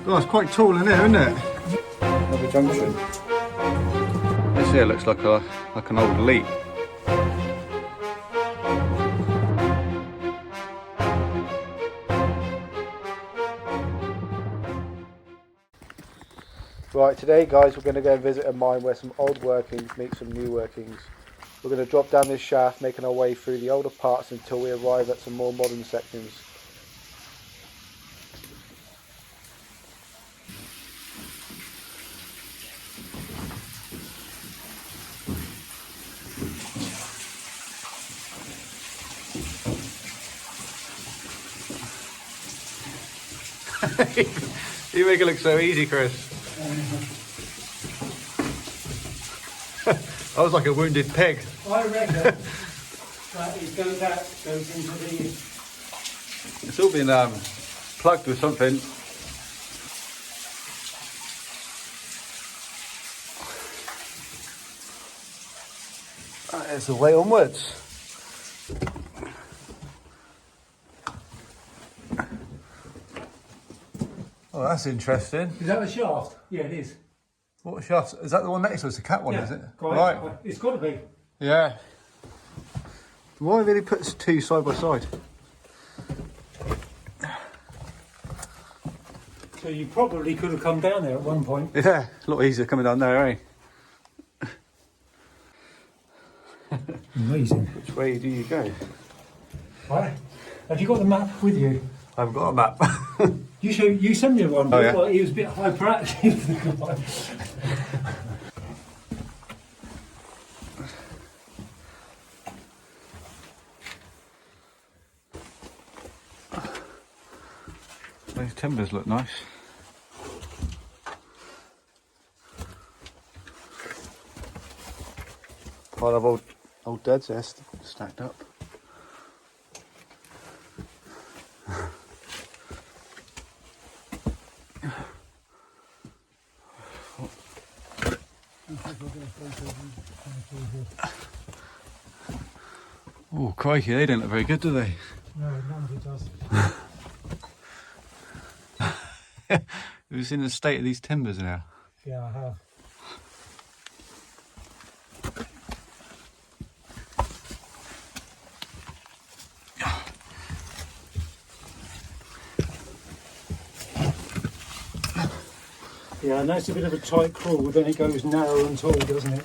Oh, it's quite tall in here, isn't it? Another junction. This here looks like an old leak. Right, today guys we're going to go and visit a mine where some old workings meet some new workings. We're going to drop down this shaft, making our way through the older parts until we arrive at some more modern sections. You make it look so easy, Chris. I was like a wounded pig. I reckon that goes into the... It's all been plugged with something. There's the way onwards. Oh, that's interesting. Is that the shaft? Yeah, it is. What shaft? Is that the one next to us? The cat one, Yeah, is it? right. It's got to be. Yeah. Why really put two side by side? So you probably could have come down there at one point. Yeah, a lot easier coming down there, eh? Amazing. Which way do you go? Right. Have you got the map with you? I haven't got a map. You sent me one, Oh, but yeah. he was a bit hyperactive. Those timbers look nice. Pile of old deads there stacked up. Oh crikey, they don't look very good, do they? No, none of it does. Have you seen the state of these timbers now? Yeah, I have. Yeah, and that's a bit of a tight crawl, then it goes narrow and tall, doesn't it?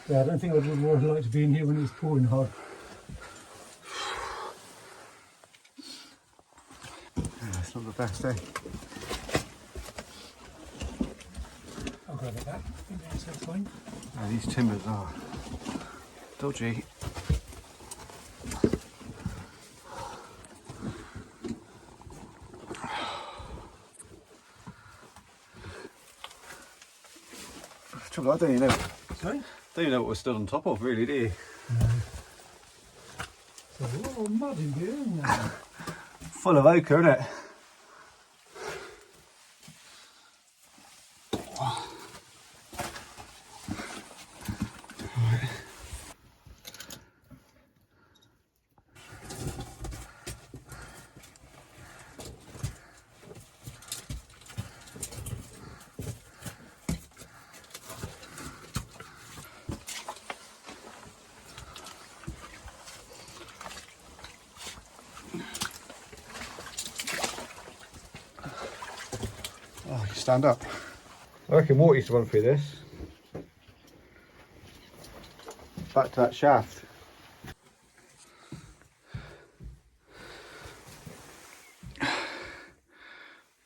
Yeah, I don't think I would like to be in here when it's pouring hard. Yeah, it's not the best, eh? I'll grab it back. I think that's fine. Oh, these timbers are dodgy. Trouble, I don't even know. Sorry? Don't even know what we're stood on top of, really, do you? No. There's a lot of mud in here, isn't there? Full of ochre, isn't it? Oh, you can stand up. I reckon water used to run through this. Back to that shaft.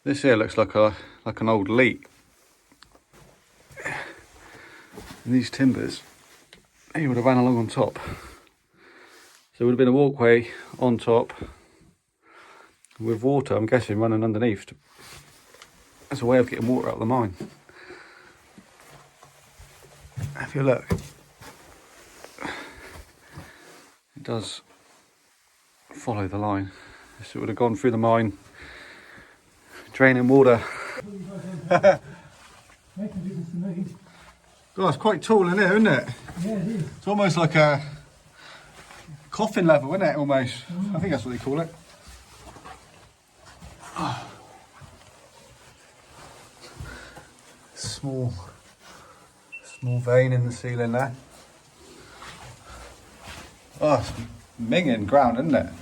This here looks like an old leak. And these timbers, they would have ran along on top. So it would have been a walkway on top with water, I'm guessing, running underneath. That's a way of getting water out of the mine. If you look, it does follow the line. So it would have gone through the mine, draining water. Making difference to me. God, it's quite tall in here, isn't it? Yeah, it is. It's almost like a coffin level, isn't it? Almost. I think that's what they call it. small vein in the ceiling there. Oh, it's minging ground, isn't it?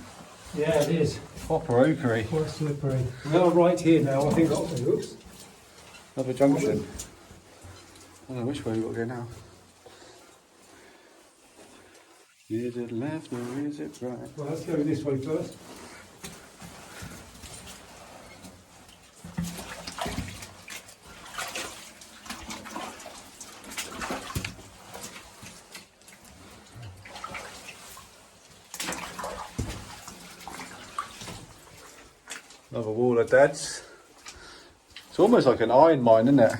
Yeah, it is. Proper oakery. Quite slippery. We are right here now, I think. Oops. Another junction. I don't know which way we've got to go now. Is it left or is it right? Well, let's go this way first. Another wall of deads. It's almost like an iron mine, isn't it?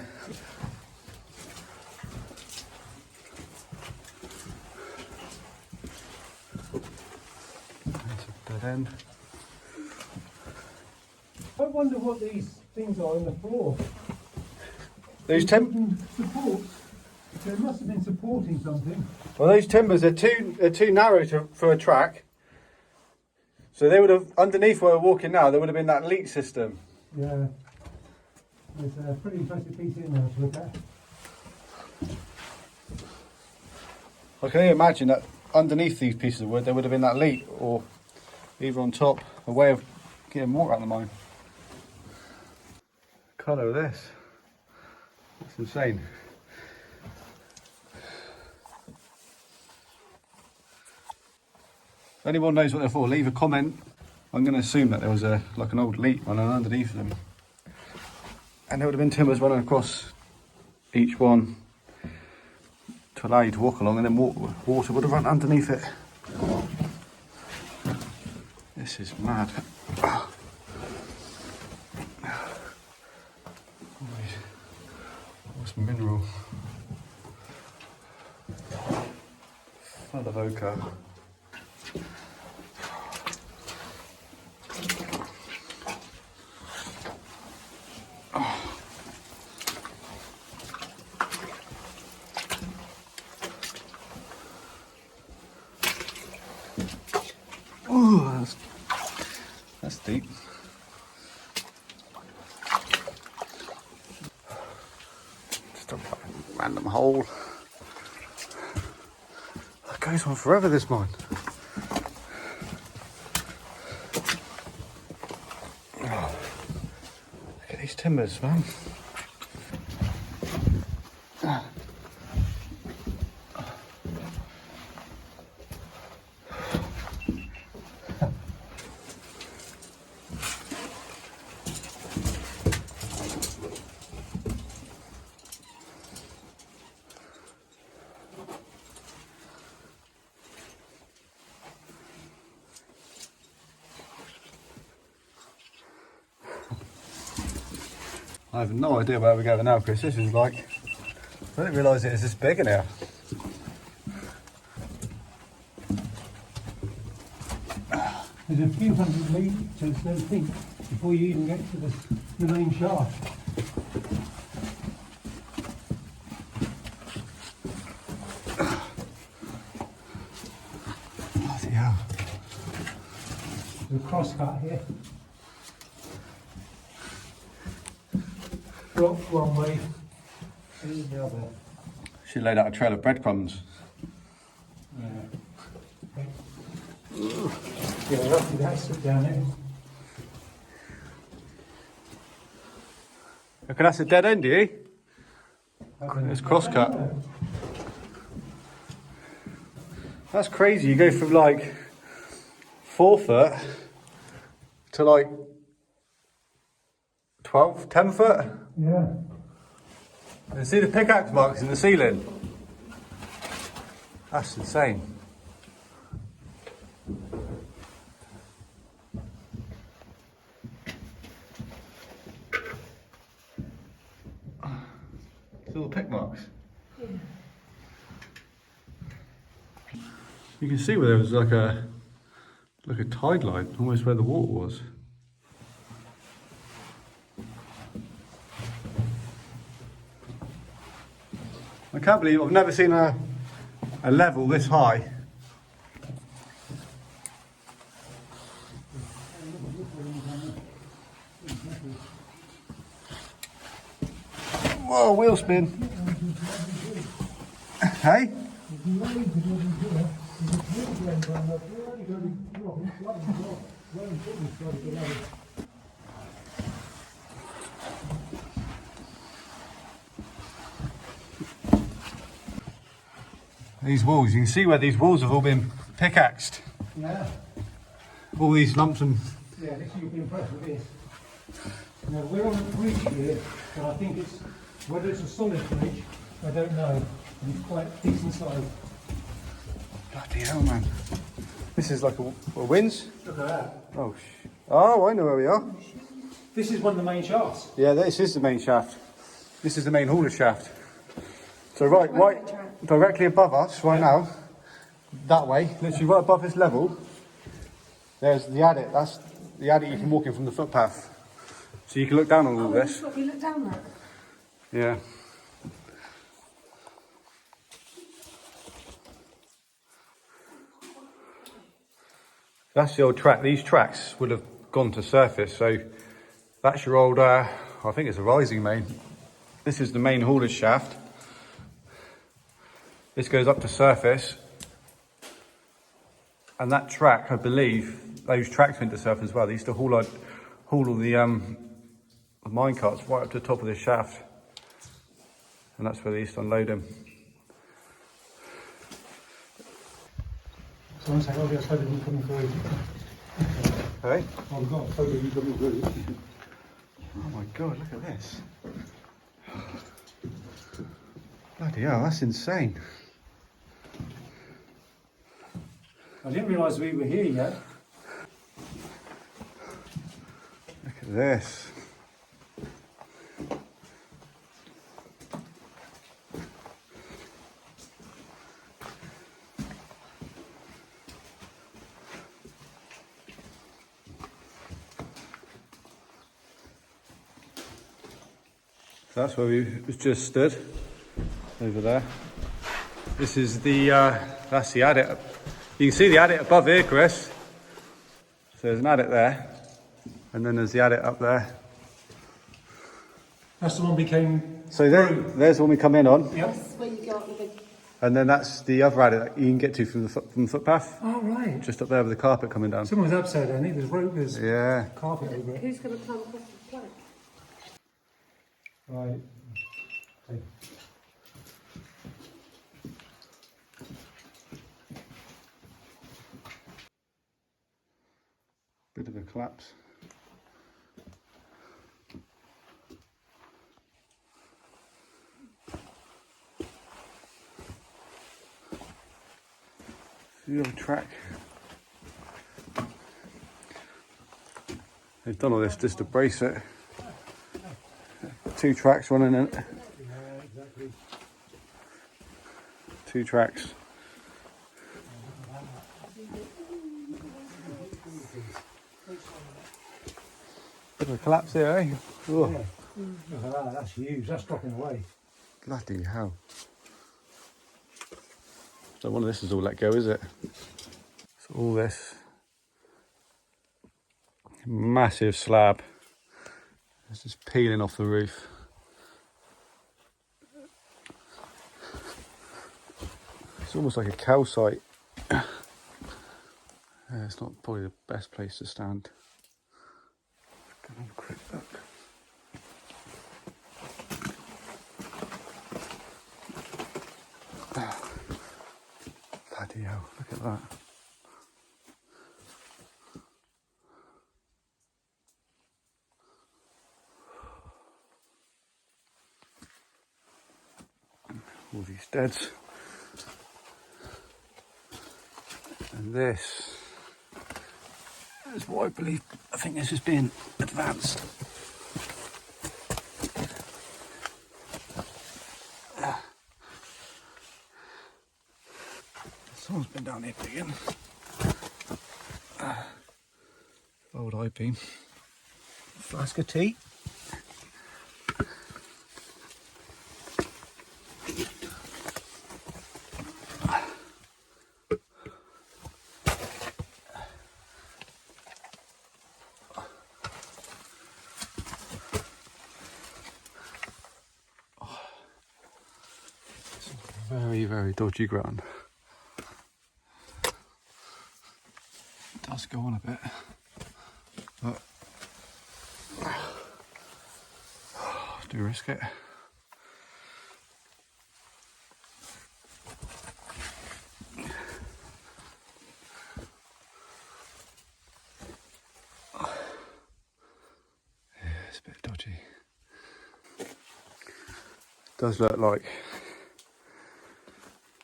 That's a dead end. I wonder what these things are in the floor. These Support. There must have been supporting something. well, these timbers are too narrow for a track. So they would have, underneath where we're walking now, there would have been that leak system. Yeah. It's a pretty impressive piece in there to look at. I can only imagine that underneath these pieces of wood there would have been that leak, or either on top, a way of getting water out of the mine. The colour of this, that's insane. If anyone knows what they're for, leave a comment. I'm going to assume that there was like an old leak running underneath them. And there would have been timbers running across each one to allow you to walk along, and then water would have run underneath it. This is mad. What's mineral? Full of ochre. Oh, that's deep. Just a random hole. That goes on forever, this mine. Oh, look at these timbers, man. I have no idea where we're going now, Chris. This is like, I didn't realise it was this big in here. There's a few hundred metres, don't think, before you even get to the main shaft. Bloody hell. There's a cross cut here. Rock one way, and the other. She laid out a trail of breadcrumbs. Yeah. Yeah, roughly that's it down there. Reckon that's a dead end, do you? It's cross-cut. That's crazy. You go from like 4 foot to like 12, 10 foot. Yeah. And see the pickaxe marks in the ceiling? That's insane. See all the pick marks? Yeah. You can see where there was like a tide line, almost where the water was. I can't believe I've never seen a level this high. Whoa, wheel spin. Hey? These walls, you can see where these walls have all been pickaxed. Yeah. All these lumps and... Yeah, this you'll be impressed with this. Now we're on a bridge here, but I think it's, whether it's a solid bridge, I don't know. And it's quite decent size. Bloody hell, man. This is like a winds? Look at that. Oh, I know where we are. This is one of the main shafts. Yeah, this is the main shaft. This is the main hauler shaft. So right directly above us right now, that way, literally right above this level, there's the adit. That's the adit you can walk in from the footpath. So you can look down on all this. We look down that. Yeah. That's the old track. These tracks would have gone to surface. So that's your old, I think it's a rising main. This is the main haulage shaft. This goes up to surface. And that track, I believe, those tracks went to surface as well. They used to haul all the mine carts right up to the top of this shaft. And that's where they used to unload them. Someone's saying, oh, there's a photo of you coming through. Hey? Oh, we've got a photo of you coming through. Oh my God, look at this. Bloody hell, that's insane. I didn't realise we were here yet. Look at this. So that's where we was just stood, over there. This is the, that's the adit. You can see the adit above here, Chris. So there's an adit there, and then there's the adit up there. That's the one we came. So there's the one we come in on. Yep. This is where you go up the big. And then that's the other adit that you can get to from the footpath. Oh, right. Just up there with the carpet coming down. Someone's upside down. There's rope, there's Yeah. carpet over it. Who's going to climb across the plank? Right. Okay. Bit of a collapse. The other track. They've done all this just to brace it. 2 tracks running in it. Yeah, exactly. 2 tracks. Bit of a collapse here, eh? Oh, Yeah. Look at that. That's huge. That's dropping away. bloody hell. So one of this is all let go, is it? So all this massive slab is just peeling off the roof. It's almost like a cow site. Yeah, it's not probably the best place to stand. Go and have a quick look. Bloody hell, look at that. All these deads. And this is what I think this is being advanced. Someone's been down here digging. Old I-beam. Flask of tea. Oh, Very, very dodgy ground. It does go on a bit, but do risk it. Yeah, it's a bit dodgy. Does look like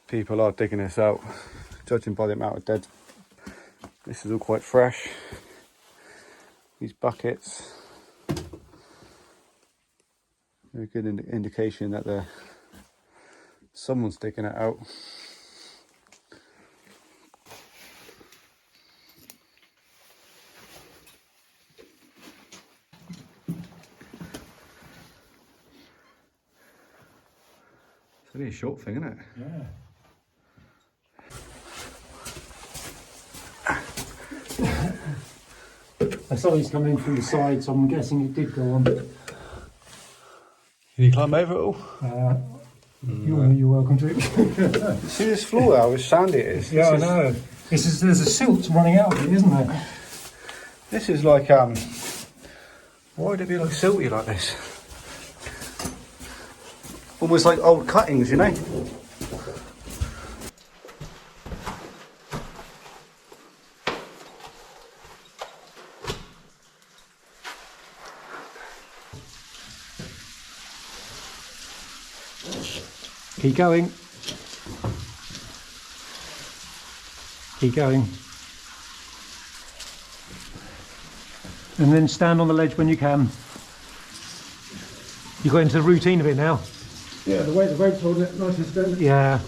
people are digging this out, judging by the amount of dead. This is all quite fresh. These buckets are a good indication that someone's digging it out. It's only a short thing, isn't it? Yeah. I saw he's coming through the side, so I'm guessing it did go on. Can you climb over it all? You're welcome to. See this floor how sandy it is? Yeah, I know. There's a silt running out of it, isn't there? This is like, why would it be like silty like this? Almost like old cuttings, you know? Keep going. Keep going. And then stand on the ledge when you can. You got into the routine of it now? Yeah, the way the rope's holding it nice and steady. Yeah.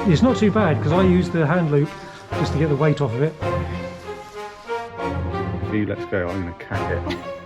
It's not too bad because I use the hand loop just to get the weight off of it. If he lets go, I'm going to cack it.